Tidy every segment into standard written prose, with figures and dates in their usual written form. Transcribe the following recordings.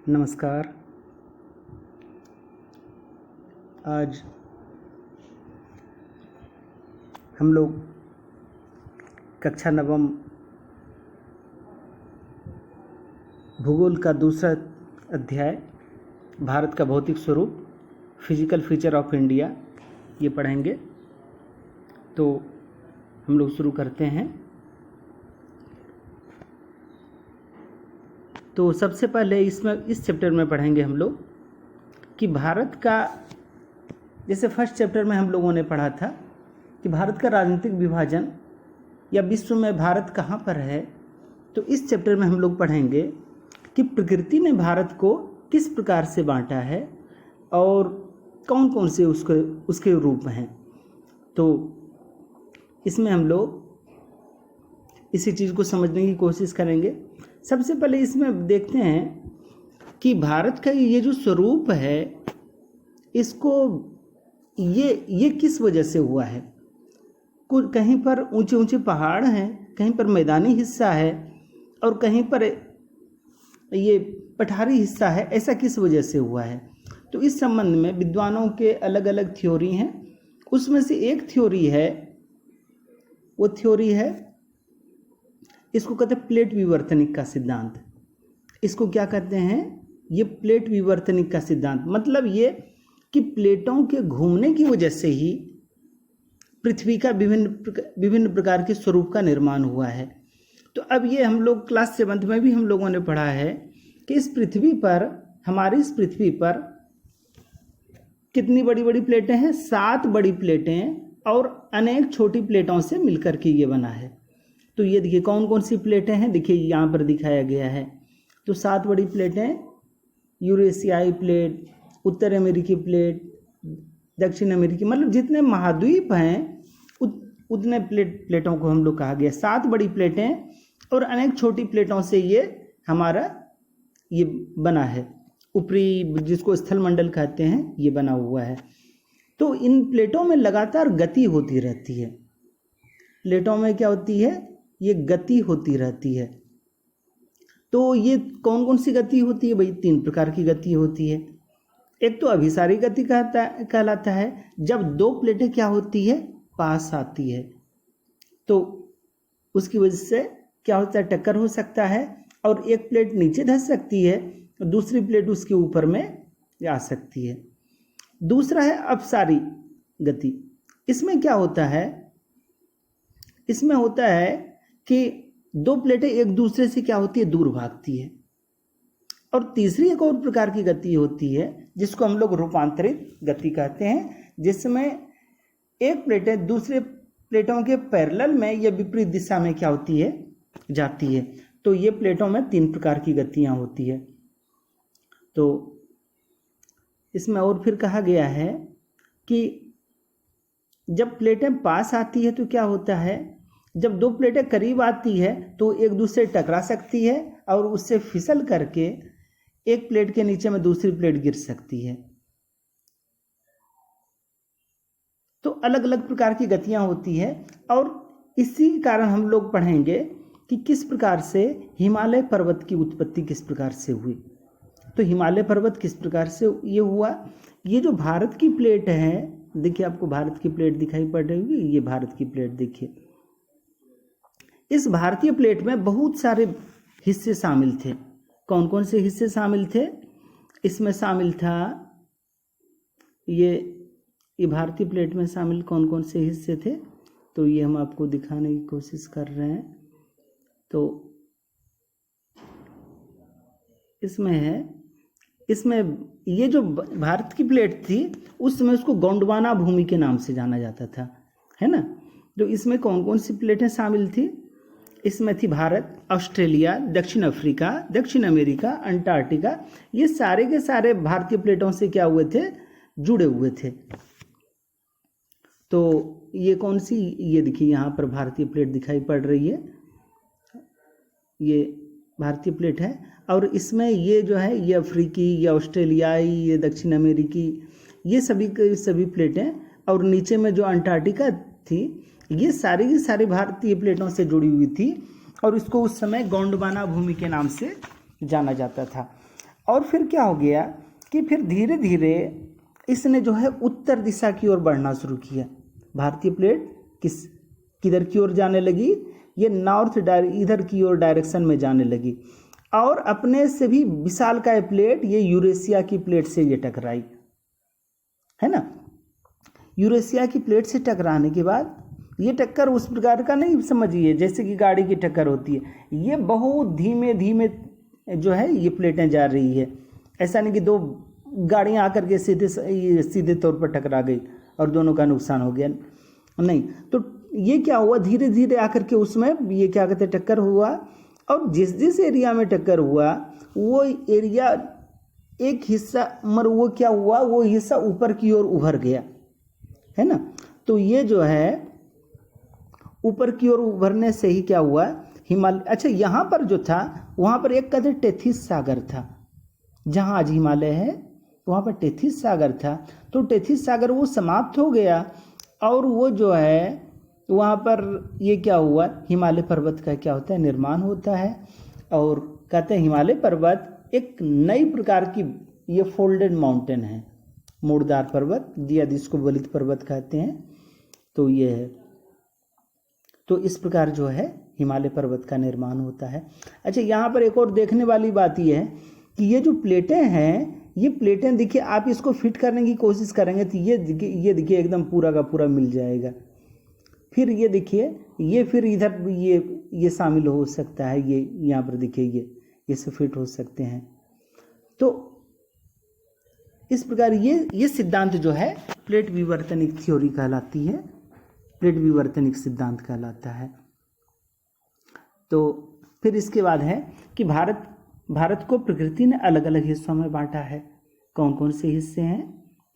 नमस्कार। आज हम लोग कक्षा नवम भूगोल का दूसरा अध्याय भारत का भौतिक स्वरूप फिजिकल फीचर ऑफ इंडिया ये पढ़ेंगे। तो हम लोग शुरू करते हैं। तो सबसे पहले इस चैप्टर में पढ़ेंगे हम लोग कि भारत का, जैसे फर्स्ट चैप्टर में हम लोगों ने पढ़ा था कि भारत का राजनीतिक विभाजन या विश्व में भारत कहाँ पर है। तो इस चैप्टर में हम लोग पढ़ेंगे कि प्रकृति ने भारत को किस प्रकार से बांटा है और कौन कौन से उसके रूप हैं। तो इसमें हम लोग इसी चीज़ को समझने की कोशिश करेंगे। सबसे पहले इसमें देखते हैं कि भारत का ये जो स्वरूप है, इसको ये किस वजह से हुआ है। कहीं पर ऊंचे ऊंचे पहाड़ हैं, कहीं पर मैदानी हिस्सा है और कहीं पर ये पठारी हिस्सा है। ऐसा किस वजह से हुआ है। तो इस संबंध में विद्वानों के अलग अलग थ्योरी हैं। उसमें से एक थ्योरी है, वो थ्योरी है, इसको कहते हैं प्लेट विवर्तनिक का सिद्धांत। इसको क्या कहते हैं, ये प्लेट विवर्तनिक का सिद्धांत। मतलब ये कि प्लेटों के घूमने की वजह से ही पृथ्वी का विभिन्न प्रकार के स्वरूप का निर्माण हुआ है। तो अब ये हम लोग क्लास 7 में भी हम लोगों ने पढ़ा है कि इस पृथ्वी पर, हमारी इस पृथ्वी पर कितनी बड़ी बड़ी प्लेटें हैं, 7 बड़ी प्लेटें और अनेक छोटी प्लेटों से मिलकर के ये बना है। तो ये देखिए कौन कौन सी प्लेटें हैं, देखिए यहाँ पर दिखाया गया है। तो 7 बड़ी प्लेटें, यूरेशियाई प्लेट, उत्तर अमेरिकी प्लेट, दक्षिण अमेरिकी, मतलब जितने महाद्वीप हैं उतने प्लेटों को हम लोग कहा गया। 7 बड़ी प्लेटें और अनेक छोटी प्लेटों से ये हमारा ये बना है। ऊपरी, जिसको स्थल मंडल कहते हैं, ये बना हुआ है। तो इन प्लेटों में लगातार गति होती रहती है। प्लेटों में क्या होती है, ये गति होती रहती है। तो ये कौन कौन सी गति होती है भाई, 3 प्रकार की गति होती है। एक तो अभिसारी गति कहलाता है, जब 2 प्लेटें क्या होती है, पास आती है, तो उसकी वजह से क्या होता है, टक्कर हो सकता है और एक प्लेट नीचे धंस सकती है, दूसरी प्लेट उसके ऊपर में आ सकती है। दूसरा है अपसारी गति। इसमें क्या होता है, इसमें होता है कि 2 प्लेटें एक दूसरे से क्या होती है, दूर भागती है। और तीसरी एक और प्रकार की गति होती है जिसको हम लोग रूपांतरित गति कहते हैं, जिसमें एक प्लेटें दूसरे प्लेटों के पैरेलल में या विपरीत दिशा में क्या होती है, जाती है। तो ये प्लेटों में 3 प्रकार की गतियां होती है। तो इसमें और फिर कहा गया है कि जब प्लेटें पास आती है तो क्या होता है, जब 2 प्लेटें करीब आती है तो एक दूसरे टकरा सकती है और उससे फिसल करके एक प्लेट के नीचे में दूसरी प्लेट गिर सकती है। तो अलग अलग प्रकार की गतियां होती है। और इसी कारण हम लोग पढ़ेंगे कि किस प्रकार से हिमालय पर्वत की उत्पत्ति किस प्रकार से हुई। तो हिमालय पर्वत किस प्रकार से ये हुआ, ये जो भारत की प्लेट है, देखिए आपको भारत की प्लेट दिखाई पड़ रही होगी, ये भारत की प्लेट देखिए। इस भारतीय प्लेट में बहुत सारे हिस्से शामिल थे। कौन कौन से हिस्से शामिल थे, इसमें शामिल था ये भारतीय प्लेट में शामिल कौन कौन से हिस्से थे, तो ये हम आपको दिखाने की कोशिश कर रहे हैं। तो इसमें है, इसमें ये जो भारत की प्लेट थी उस समय उसको गोंडवाना भूमि के नाम से जाना जाता था, है ना। तो इसमें कौन कौन सी प्लेटें शामिल थी, इसमें थी भारत, ऑस्ट्रेलिया, दक्षिण अफ्रीका, दक्षिण अमेरिका, अंटार्कटिका। ये सारे के सारे भारतीय प्लेटों से क्या हुए थे, जुड़े हुए थे। तो ये कौन सी, ये देखिए यहाँ पर भारतीय प्लेट दिखाई पड़ रही है, ये भारतीय प्लेट है। और इसमें ये जो है, ये अफ्रीकी, ये ऑस्ट्रेलियाई, ये दक्षिण अमेरिकी, ये सभी प्लेटें, और नीचे में जो अंटार्कटिका थी, ये सारी की सारी भारतीय प्लेटों से जुड़ी हुई थी और इसको उस समय गोंडवाना भूमि के नाम से जाना जाता था। और फिर क्या हो गया कि फिर धीरे धीरे इसने जो है उत्तर दिशा की ओर बढ़ना शुरू किया। भारतीय प्लेट किधर की ओर जाने लगी, ये नॉर्थ इधर की ओर डायरेक्शन में जाने लगी, और अपने से भी विशालकाय प्लेट ये यूरेशिया की प्लेट से ये टकराई, है ना। यूरेशिया की प्लेट से टकराने के बाद ये टक्कर उस प्रकार का नहीं समझिए जैसे कि गाड़ी की टक्कर होती है, ये बहुत धीमे धीमे जो है ये प्लेटें जा रही है। ऐसा नहीं कि दो गाड़ियां आकर के सीधे तौर पर टकरा गई और दोनों का नुकसान हो गया, नहीं। तो ये क्या हुआ, धीरे धीरे आकर के उसमें ये क्या कहते हैं टक्कर हुआ, और जिस जिस एरिया में टक्कर हुआ वो एरिया एक हिस्सा वो क्या हुआ, वो हिस्सा ऊपर की ओर उभर गया, है ना। तो ये जो है ऊपर की ओर उभरने से ही क्या हुआ, हिमालय, अच्छा यहाँ पर जो था वहाँ पर एक कहते टेथिस सागर था, जहाँ आज हिमालय है वहाँ पर टेथिस सागर था। तो टेथिस सागर वो समाप्त हो गया, और वो जो है वहाँ पर ये क्या हुआ, हिमालय पर्वत का क्या होता है निर्माण होता है। और कहते हैं हिमालय पर्वत एक नई प्रकार की ये फोल्डेड माउंटेन है, मोड़दार पर्वत, या जिसको वलित पर्वत कहते हैं। तो ये है, तो इस प्रकार जो है हिमालय पर्वत का निर्माण होता है। अच्छा, यहाँ पर एक और देखने वाली बात ये है कि ये जो प्लेटें हैं, ये प्लेटें देखिए, आप इसको फिट करने की कोशिश करेंगे तो ये देखिए एकदम पूरा का पूरा मिल जाएगा। फिर ये देखिए, ये फिर इधर ये शामिल हो सकता है, ये यहाँ पर देखिए ये से फिट हो सकते हैं। तो इस प्रकार ये सिद्धांत जो है प्लेट विवर्तनिक थ्योरी कहलाती है, प्लेट विवर्तनिक सिद्धांत कहलाता है। तो फिर इसके बाद है कि भारत को प्रकृति ने अलग अलग हिस्सों में बांटा है। कौन कौन से हिस्से हैं,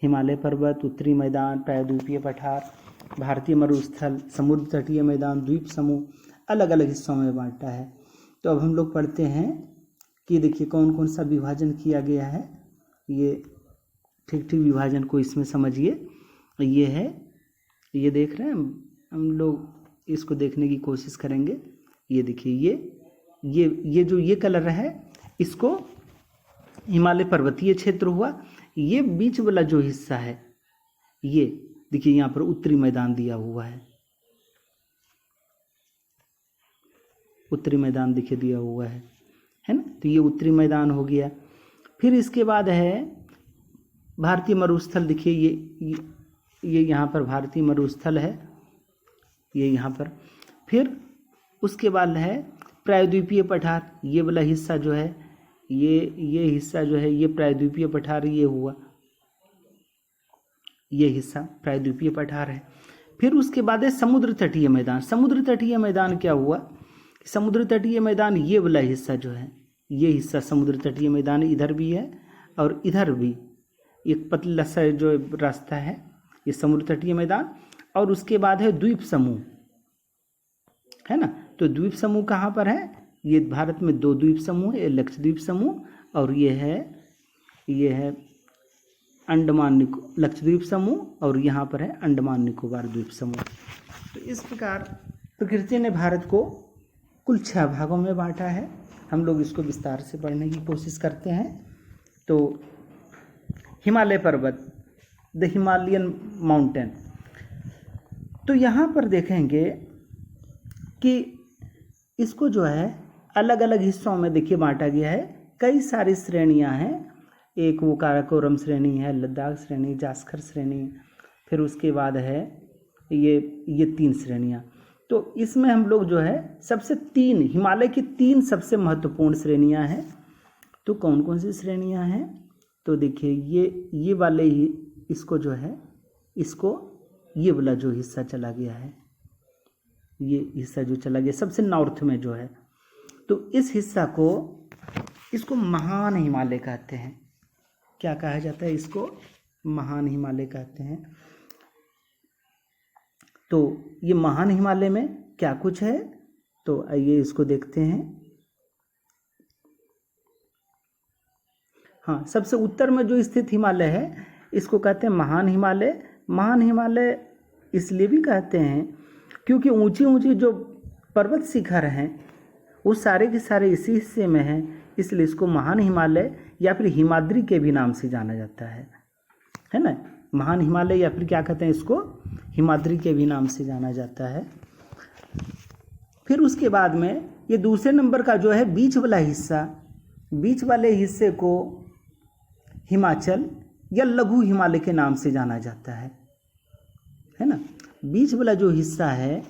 हिमालय पर्वत, उत्तरी मैदान, प्रायद्वीपीय पठार, भारतीय मरुस्थल, समुद्र तटीय मैदान, द्वीप समूह, अलग अलग हिस्सों में बांटा है। तो अब हम लोग पढ़ते हैं कि देखिए कौन कौन सा विभाजन किया गया है। ये ठीक ठीक विभाजन को इसमें समझिए। ये है, ये देख रहे हैं हम लोग, इसको देखने की कोशिश करेंगे। ये देखिए, ये जो ये कलर है इसको हिमालय पर्वतीय क्षेत्र हुआ। ये बीच वाला जो हिस्सा है, ये देखिए यहाँ पर उत्तरी मैदान दिया हुआ है, उत्तरी मैदान दिखे दिया हुआ है ना। तो ये उत्तरी मैदान हो गया। फिर इसके बाद है भारतीय मरुस्थल, देखिए ये यहाँ पर भारतीय मरुस्थल है, ये यहाँ पर। फिर उसके बाद है प्रायद्वीपीय पठार, ये वाला हिस्सा जो है, ये हिस्सा जो है ये प्रायद्वीपीय पठार ये हुआ, ये हिस्सा प्रायद्वीपीय पठार है। फिर उसके बाद है समुद्र तटीय मैदान। समुद्र तटीय मैदान क्या हुआ, समुद्र तटीय मैदान ये वाला हिस्सा जो है, ये हिस्सा समुद्र तटीय मैदान इधर भी है और इधर भी एक पतला सा जो रास्ता है, ये समुद्र तटीय मैदान। और उसके बाद है द्वीप समूह, है ना। तो द्वीप समूह कहाँ पर है, ये भारत में दो द्वीप समूह है, लक्षद्वीप समूह और ये है अंडमान लक्षद्वीप समूह, और यहाँ पर है अंडमान निकोबार द्वीप समूह। तो इस प्रकार प्रकृति ने भारत को कुल 6 भागों में बांटा है। हम लोग इसको विस्तार से पढ़ने की कोशिश करते हैं। तो हिमालय पर्वत, द हिमालयन माउंटेन, तो यहाँ पर देखेंगे कि इसको जो है अलग अलग हिस्सों में देखिए बांटा गया है। कई सारी श्रेणियाँ हैं, एक वो काराकोरम श्रेणी है, लद्दाख श्रेणी, जास्कर श्रेणी, फिर उसके बाद है ये 3 श्रेणियाँ। तो इसमें हम लोग जो है सबसे 3 हिमालय की 3 सबसे महत्वपूर्ण श्रेणियाँ हैं। तो कौन कौन सी श्रेणियाँ हैं, तो देखिए ये वाले ही, इसको जो है इसको ये वाला जो हिस्सा चला गया है, ये हिस्सा जो चला गया सबसे नॉर्थ में जो है, तो इस हिस्सा को इसको महान हिमालय कहते हैं। क्या कहा जाता है इसको, महान हिमालय कहते हैं। तो ये महान हिमालय में क्या कुछ है, तो आइए इसको देखते हैं। हाँ, सबसे उत्तर में जो स्थित हिमालय है इसको कहते हैं महान हिमालय। महान हिमालय इसलिए भी कहते हैं क्योंकि ऊंची ऊंची जो पर्वत शिखर हैं वो सारे के सारे इसी हिस्से में हैं, इसलिए इसको महान हिमालय या फिर हिमाद्री के भी नाम से जाना जाता है ना। महान हिमालय या फिर क्या कहते हैं इसको, हिमाद्री के भी नाम से जाना जाता है। फिर उसके बाद में ये दूसरे नंबर का जो है बीच वाला हिस्सा, बीच वाले हिस्से को हिमाचल या लघु हिमालय के नाम से जाना जाता है ना। बीच वाला जो हिस्सा है,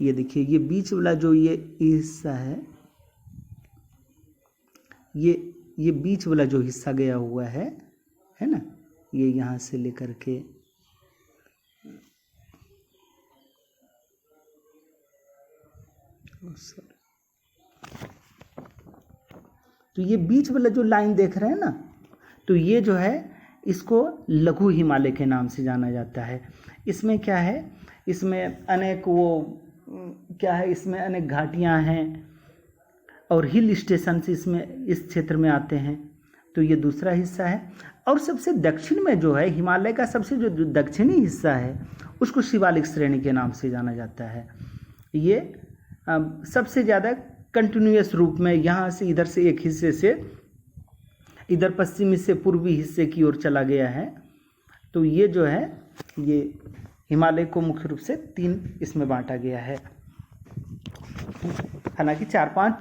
ये देखिए, ये बीच वाला जो ये हिस्सा है, ये बीच वाला जो हिस्सा गया हुआ है ना, ये यहाँ से लेकर के तो ये बीच वाला जो लाइन देख रहे हैं ना, तो ये जो है इसको लघु हिमालय के नाम से जाना जाता है। इसमें क्या है, इसमें अनेक क्या है, इसमें अनेक घाटियाँ हैं और हिल स्टेशन इसमें इस क्षेत्र में आते हैं। तो ये दूसरा हिस्सा है। और सबसे दक्षिण में जो है हिमालय का सबसे जो दक्षिणी हिस्सा है उसको शिवालिक श्रेणी के नाम से जाना जाता है। ये सबसे ज़्यादा कंटिन्यूअस रूप में यहाँ से इधर से एक हिस्से से इधर पश्चिमी से पूर्वी हिस्से की ओर चला गया है। तो ये जो है ये हिमालय को मुख्य रूप से 3 इसमें बांटा गया है। हालांकि 4-5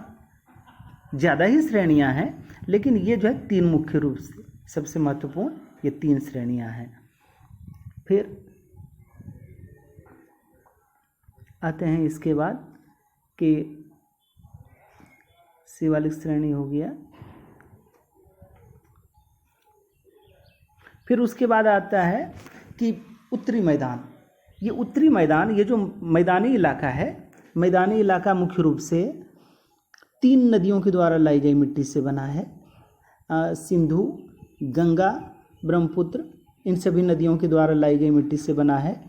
ज़्यादा ही श्रेणियां हैं, लेकिन ये जो है 3 मुख्य रूप से सबसे महत्वपूर्ण ये 3 श्रेणियां हैं। फिर आते हैं इसके बाद कि शिवालिक श्रेणी हो गया। फिर उसके बाद आता है कि उत्तरी मैदान। ये उत्तरी मैदान, ये जो मैदानी इलाका है, मैदानी इलाका मुख्य रूप से 3 नदियों के द्वारा लाई गई मिट्टी से बना है। सिंधु, गंगा, ब्रह्मपुत्र, इन सभी नदियों के द्वारा लाई गई मिट्टी से बना है।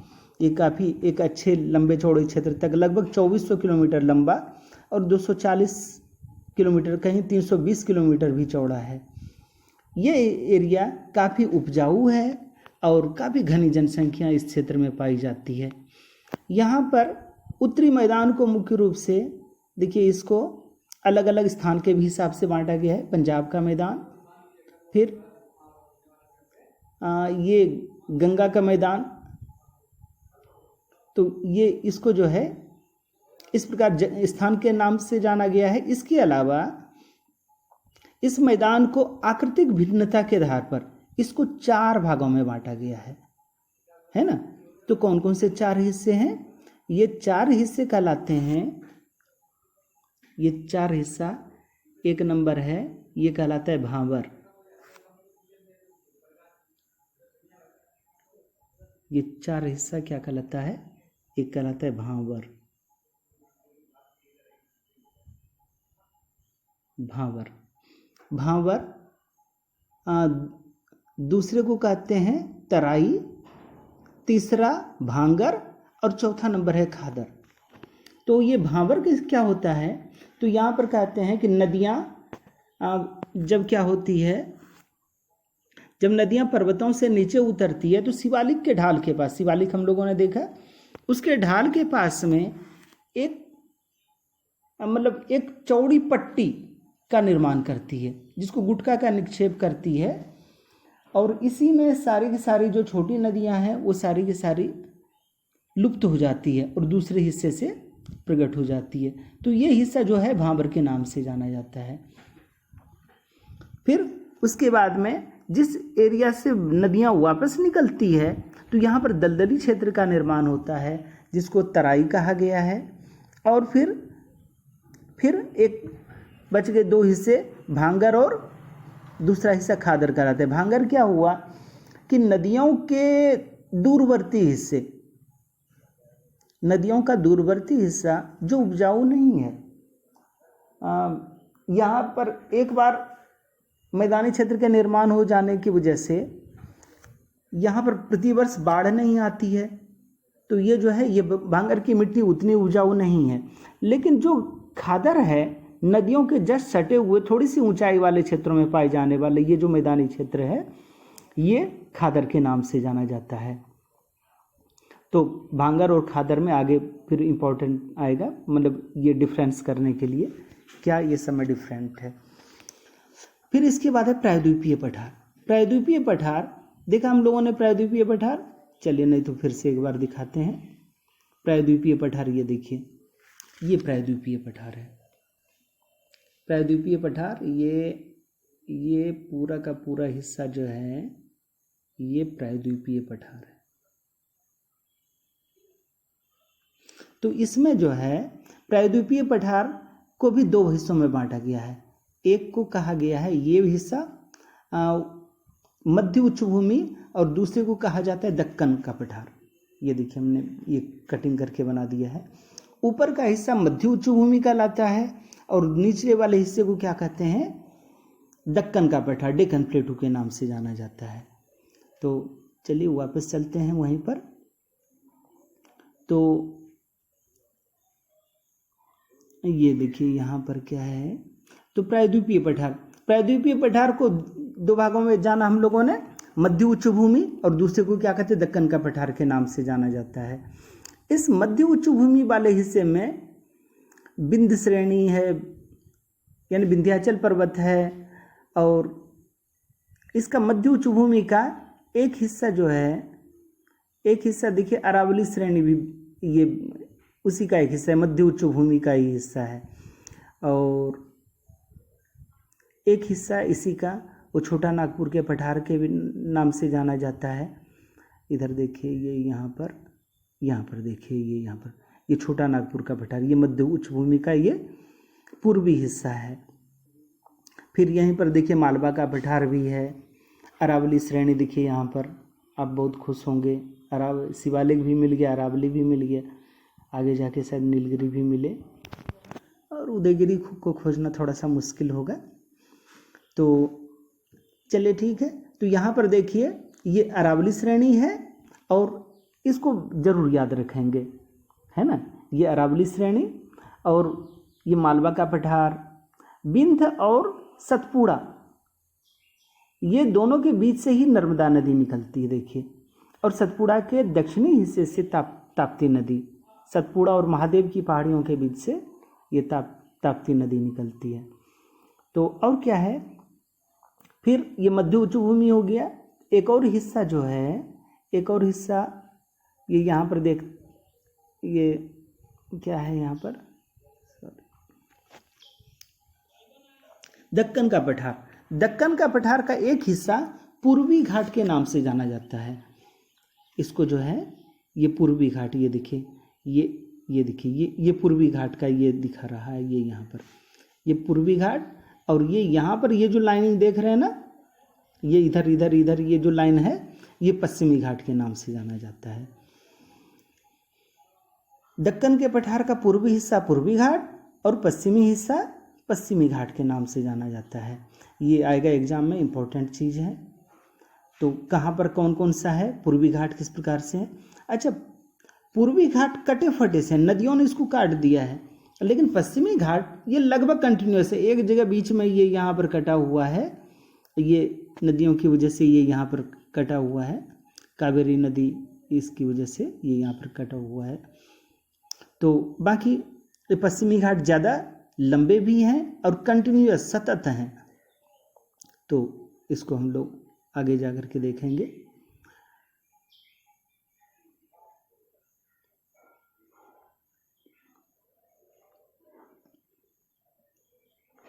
ये काफ़ी एक अच्छे लंबे चौड़े क्षेत्र तक, लगभग 2400 किलोमीटर लंबा और 240 किलोमीटर, कहीं 320 किलोमीटर भी चौड़ा है। ये एरिया काफ़ी उपजाऊ है और काफ़ी घनी जनसंख्या इस क्षेत्र में पाई जाती है। यहाँ पर उत्तरी मैदान को मुख्य रूप से देखिए, इसको अलग अलग स्थान के भी हिसाब से बांटा गया है। पंजाब का मैदान, फिर ये गंगा का मैदान, तो ये इसको जो है इस प्रकार स्थान के नाम से जाना गया है। इसके अलावा इस मैदान को आकृतिक भिन्नता के आधार पर इसको 4 भागों में बांटा गया है ना। तो कौन कौन से 4 हिस्से हैं? ये 4 हिस्से कहलाते हैं, ये 4 हिस्सा, एक नंबर है ये कहलाता है भांवर। ये 4 हिस्सा क्या कहलाता है? एक कहलाता है भांवर। भांवर, भांवर दूसरे को कहते हैं तराई, तीसरा भांगर और चौथा नंबर है खादर। तो ये भांवर क्या होता है? तो यहाँ पर कहते हैं कि नदियाँ जब क्या होती है, जब नदियाँ पर्वतों से नीचे उतरती है तो शिवालिक के ढाल के पास, शिवालिक हम लोगों ने देखा, उसके ढाल के पास में एक मतलब एक चौड़ी पट्टी का निर्माण करती है जिसको गुटका का निक्षेप करती है, और इसी में सारी की सारी जो छोटी नदियां हैं वो सारी की सारी लुप्त हो जाती है और दूसरे हिस्से से प्रकट हो जाती है। तो ये हिस्सा जो है भांवर के नाम से जाना जाता है। फिर उसके बाद में जिस एरिया से नदियां वापस निकलती है तो यहाँ पर दलदली क्षेत्र का निर्माण होता है जिसको तराई कहा गया है। और फिर एक बच गए 2 हिस्से, भांगर और दूसरा हिस्सा खादर कहलाते हैं। भांगर क्या हुआ कि नदियों के दूरवर्ती हिस्से, नदियों का दूरवर्ती हिस्सा जो उपजाऊ नहीं है, यहाँ पर एक बार मैदानी क्षेत्र के निर्माण हो जाने की वजह से यहाँ पर प्रतिवर्ष बाढ़ नहीं आती है, तो ये जो है ये भांगर की मिट्टी उतनी उपजाऊ नहीं है। लेकिन जो खादर है, नदियों के जस्ट सटे हुए थोड़ी सी ऊंचाई वाले क्षेत्रों में पाए जाने वाले ये जो मैदानी क्षेत्र है, ये खादर के नाम से जाना जाता है। तो भांगर और खादर में आगे फिर इम्पोर्टेंट आएगा, मतलब ये डिफरेंस करने के लिए क्या ये समय डिफरेंट है। फिर इसके बाद है प्रायद्वीपीय पठार। प्रायद्वीपीय पठार देखा हम लोगों ने प्रायद्वीपीय पठार, चलिए नहीं तो फिर से एक बार दिखाते हैं प्रायद्वीपीय पठार। ये देखिए, ये प्रायद्वीपीय पठार है। प्रायद्वीपीय पठार ये पूरा का पूरा हिस्सा जो है ये प्रायद्वीपीय पठार है। तो इसमें जो है प्रायद्वीपीय पठार को भी दो हिस्सों में बांटा गया है। एक को कहा गया है ये हिस्सा मध्य उच्च भूमि और दूसरे को कहा जाता है दक्कन का पठार। ये देखिए हमने ये कटिंग करके बना दिया है। ऊपर का हिस्सा मध्य उच्च भूमि कहलाता है और निचले वाले हिस्से को क्या कहते हैं, दक्कन का पठार, डेक्कन प्लेटू के नाम से जाना जाता है। तो चलिए वापस चलते हैं वहीं पर। तो ये देखिए यहाँ पर क्या है, तो प्रायद्वीपीय पठार को दो भागों में जाना हम लोगों ने, मध्य उच्च भूमि और दूसरे को क्या कहते हैं दक्कन का पठार के नाम से जाना जाता है। इस मध्य उच्च भूमि वाले हिस्से में विंध्य श्रेणी है, यानी विंध्याचल पर्वत है, और इसका मध्य उच्च भूमि का एक हिस्सा जो है, एक हिस्सा देखिए अरावली श्रेणी भी ये उसी का एक हिस्सा है, मध्य उच्च भूमि का ही हिस्सा है। और एक हिस्सा इसी का वो छोटा नागपुर के पठार के भी नाम से जाना जाता है। इधर देखिए ये यहाँ पर देखिए ये यहाँ पर ये छोटा नागपुर का पठार, ये मध्य उच्च भूमि का ये पूर्वी हिस्सा है। फिर यहीं पर देखिए मालवा का पठार भी है, अरावली श्रेणी देखिए यहाँ पर, आप बहुत खुश होंगे, शिवालिक भी मिल गया, अरावली भी मिल गया, आगे जाके शायद नीलगिरी भी मिले, और उदयगिरी को खोजना थोड़ा सा मुश्किल होगा। तो चलिए ठीक है। तो यहाँ पर देखिए ये अरावली श्रेणी है और इसको जरूर याद रखेंगे, है ना, ये अरावली श्रेणी और ये मालवा का पठार, विंध्य और सतपुड़ा, ये दोनों के बीच से ही नर्मदा नदी निकलती है देखिए, और सतपुड़ा के दक्षिणी हिस्से से ताप्ती नदी, सतपुड़ा और महादेव की पहाड़ियों के बीच से ये ताप्ती नदी निकलती है। तो और क्या है, फिर ये मध्य उच्च भूमि हो गया। एक और हिस्सा जो है, एक और हिस्सा ये यहाँ पर देख, ये क्या है यहाँ पर, दक्कन का पठार। दक्कन का पठार का एक हिस्सा पूर्वी घाट के नाम से जाना जाता है। इसको जो है ये पूर्वी घाट, ये देखिए ये देखिए ये पूर्वी घाट का ये दिखा रहा है, ये यहाँ पर ये पूर्वी घाट, और ये यहाँ पर ये जो लाइनिंग देख रहे हैं ना, ये इधर इधर इधर ये जो लाइन है ये पश्चिमी घाट के नाम से जाना जाता है। दक्कन के पठार का पूर्वी हिस्सा पूर्वी घाट और पश्चिमी हिस्सा पश्चिमी घाट के नाम से जाना जाता है। ये आएगा एग्जाम में, इम्पोर्टेंट चीज़ है। तो कहाँ पर कौन कौन सा है, पूर्वी घाट किस प्रकार से है। अच्छा, पूर्वी घाट कटे फटे से, नदियों ने इसको काट दिया है, लेकिन पश्चिमी घाट ये लगभग कंटिन्यूस है। एक जगह बीच में ये यहाँ पर कटा हुआ है, ये नदियों की वजह से ये यहाँ पर कटा हुआ है, कावेरी नदी इसकी वजह से ये यहाँ पर कटा हुआ है। तो बाकी पश्चिमी घाट ज़्यादा लंबे भी हैं और कंटिन्यूस सतत हैं। तो इसको हम लोग आगे जा कर के देखेंगे।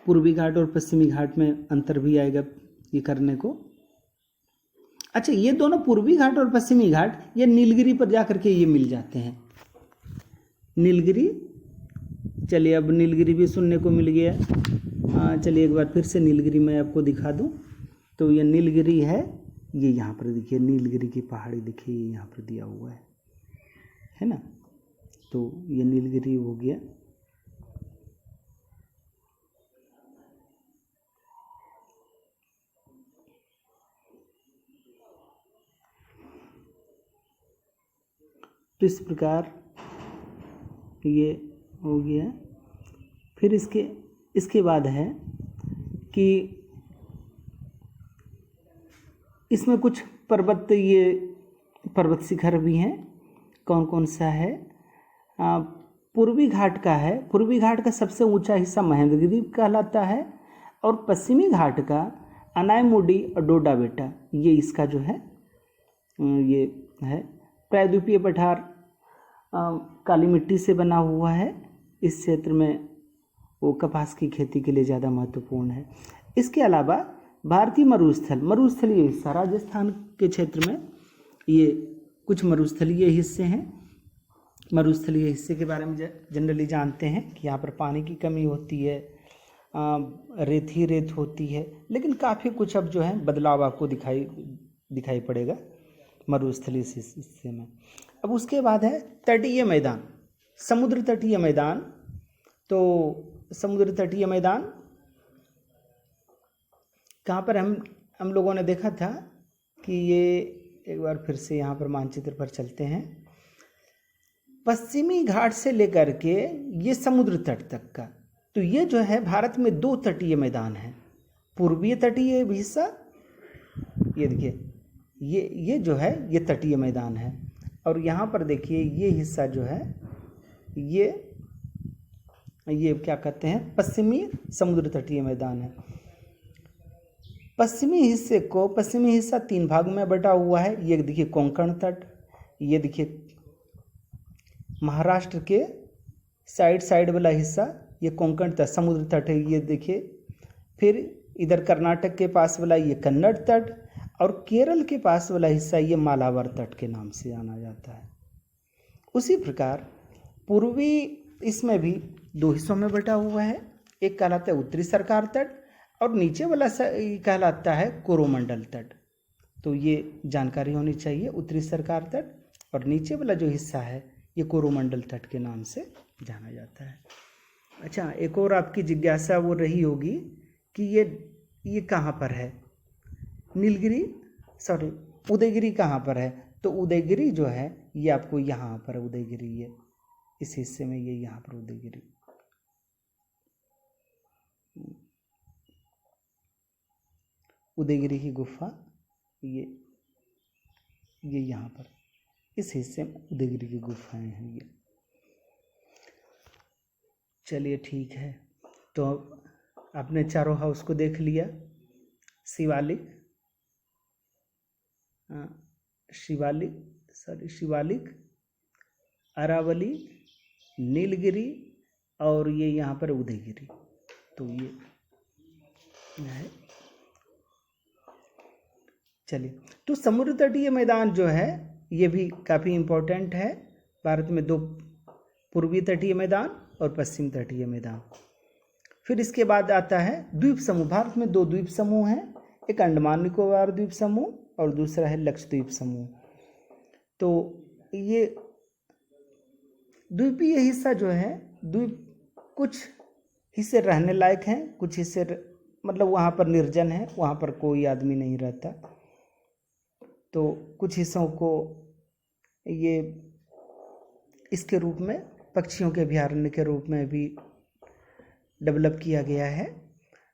पूर्वी घाट और पश्चिमी घाट में अंतर भी आएगा ये करने को। अच्छा, ये दोनों पूर्वी घाट और पश्चिमी घाट ये नीलगिरी पर जा करके ये मिल जाते हैं। नीलगिरी, चलिए अब नीलगिरी भी सुनने को मिल गया। चलिए एक बार फिर से नीलगिरी मैं आपको दिखा दूं। तो ये नीलगिरी है, ये यहाँ पर देखिए नीलगिरी की पहाड़ी देखिए, ये यहाँ पर दिया हुआ है ना। तो ये नीलगिरी हो गया। तो इस प्रकार ये हो गया। फिर इसके बाद है कि इसमें कुछ पर्वत शिखर भी हैं। कौन कौन सा है, पूर्वी घाट का है। पूर्वी घाट का सबसे ऊंचा हिस्सा महेंद्रगिरी कहलाता है और पश्चिमी घाट का अनायमुडी और डोडा बेटा, ये इसका जो है ये है। प्रायद्वीपीय पठार काली मिट्टी से बना हुआ है। इस क्षेत्र में वो कपास की खेती के लिए ज़्यादा महत्वपूर्ण है। इसके अलावा भारतीय मरुस्थलीय हिस्सा, राजस्थान के क्षेत्र में ये कुछ मरुस्थलीय हिस्से हैं। मरुस्थलीय हिस्से के बारे में जनरली जानते हैं कि यहाँ पर पानी की कमी होती है, रेत ही रेत होती है, लेकिन काफ़ी कुछ अब जो है बदलाव आपको दिखाई पड़ेगा मरुस्थलीय हिस्से में। अब उसके बाद है तटीय मैदान, समुद्र तटीय मैदान। तो समुद्र तटीय मैदान कहाँ पर हम लोगों ने देखा था कि ये, एक बार फिर से यहाँ पर मानचित्र पर चलते हैं। पश्चिमी घाट से लेकर के ये समुद्र तट तक का, तो ये जो है भारत में 2 तटीय मैदान हैं। पूर्वीय तटीय हिस्सा, ये देखिए ये जो है ये तटीय मैदान है, और यहाँ पर देखिए ये हिस्सा जो है ये क्या कहते हैं, पश्चिमी समुद्र तटीय मैदान है। पश्चिमी हिस्सा 3 भाग में बटा हुआ है। ये देखिए कोंकण तट, ये देखिए महाराष्ट्र के साइड वाला हिस्सा ये कोंकण तट, समुद्र तट है, ये देखिए। फिर इधर कर्नाटक के पास वाला ये कन्नड़ तट, और केरल के पास वाला हिस्सा ये मालाबार तट के नाम से जाना जाता है। उसी प्रकार पूर्वी इसमें भी 2 हिस्सों में बटा हुआ है। एक कहलाता है उत्तरी सरकार तट, और नीचे वाला कहलाता है कोरोमंडल तट। तो ये जानकारी होनी चाहिए, उत्तरी सरकार तट और नीचे वाला जो हिस्सा है ये कोरोमंडल तट के नाम से जाना जाता है। अच्छा, एक और आपकी जिज्ञासा वो रही होगी कि ये कहाँ पर है, उदयगिरी कहाँ पर है। तो उदयगिरी जो है ये आपको यहाँ पर उदयगिरी, ये इस हिस्से में, ये यहाँ पर उदयगिरी, उदयगिरी की गुफा, ये यहाँ पर इस हिस्से में उदयगिरी की गुफाएं हैं ये। चलिए ठीक है, तो आपने चारों हाउस को देख लिया। शिवालिक, अरावली, नीलगिरी और ये यहाँ पर उदयगिरी। तो ये है। चलिए, तो समुद्र तटीय मैदान जो है ये भी काफ़ी इम्पोर्टेंट है। भारत में 2 पूर्वी तटीय मैदान और पश्चिम तटीय मैदान। फिर इसके बाद आता है द्वीप समूह। भारत में 2 द्वीप समूह हैं, एक अंडमान निकोबार द्वीप समूह और दूसरा है लक्षद्वीप समूह। तो ये द्वीपीय हिस्सा जो है, द्वीप कुछ हिस्से रहने लायक हैं, कुछ हिस्से मतलब वहाँ पर निर्जन है, वहाँ पर कोई आदमी नहीं रहता। तो कुछ हिस्सों को ये इसके रूप में पक्षियों के अभयारण्य के रूप में भी डेवलप किया गया है।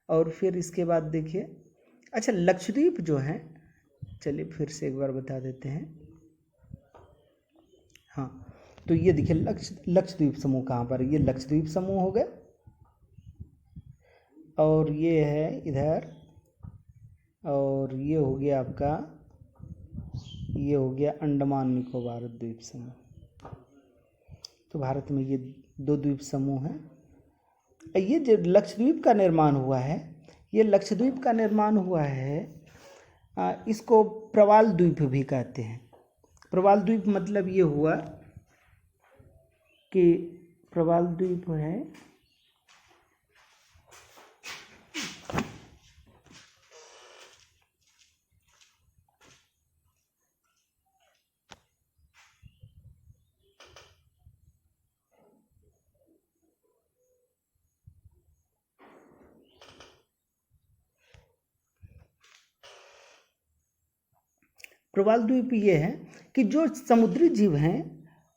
और फिर इसके बाद देखिए, अच्छा लक्षद्वीप जो है, चलिए फिर से एक बार बता देते हैं। हाँ, तो ये देखिए लक्षद्वीप समूह कहाँ पर, ये लक्षद्वीप समूह हो गए, और ये है इधर, और ये हो गया आपका, ये हो गया अंडमान निकोबार द्वीप समूह। तो भारत में ये 2 द्वीप समूह हैं। ये जो लक्षद्वीप का निर्माण हुआ है, ये लक्षद्वीप का निर्माण हुआ है, इसको प्रवाल द्वीप भी कहते हैं। प्रवाल द्वीप मतलब ये हुआ कि प्रवाल द्वीप है प्रवाल द्वीप ये है कि जो समुद्री जीव हैं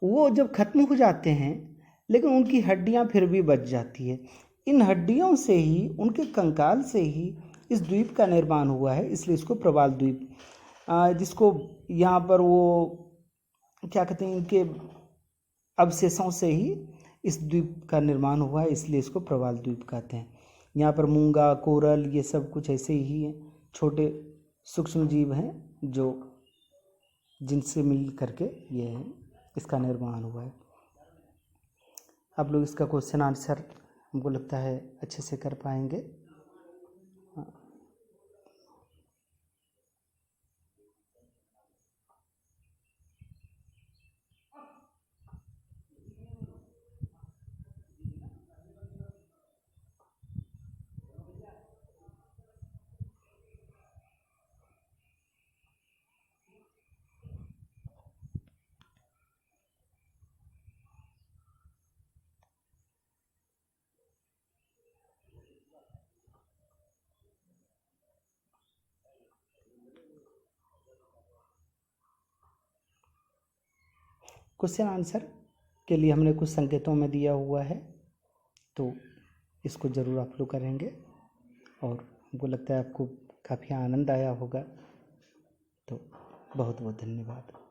वो जब खत्म हो जाते हैं, लेकिन उनकी हड्डियां फिर भी बच जाती है। इन हड्डियों से ही, उनके कंकाल से ही इस द्वीप का निर्माण हुआ है, इसलिए इसको प्रवाल द्वीप, जिसको यहाँ पर वो क्या कहते हैं, इनके अवशेषों से ही इस द्वीप का निर्माण हुआ है, इसलिए इसको प्रवाल द्वीप कहते हैं। यहाँ पर मूंगा, कोरल, ये सब कुछ ऐसे ही हैं, छोटे सूक्ष्म जीव हैं जो जिनसे मिल करके ये इसका निर्माण हुआ है। आप लोग इसका क्वेश्चन आंसर हमको लगता है अच्छे से कर पाएंगे। क्वेश्चन आंसर के लिए हमने कुछ संकेतों में दिया हुआ है, तो इसको ज़रूर आप लोग करेंगे और हमको लगता है आपको काफ़ी आनंद आया होगा। तो बहुत बहुत धन्यवाद।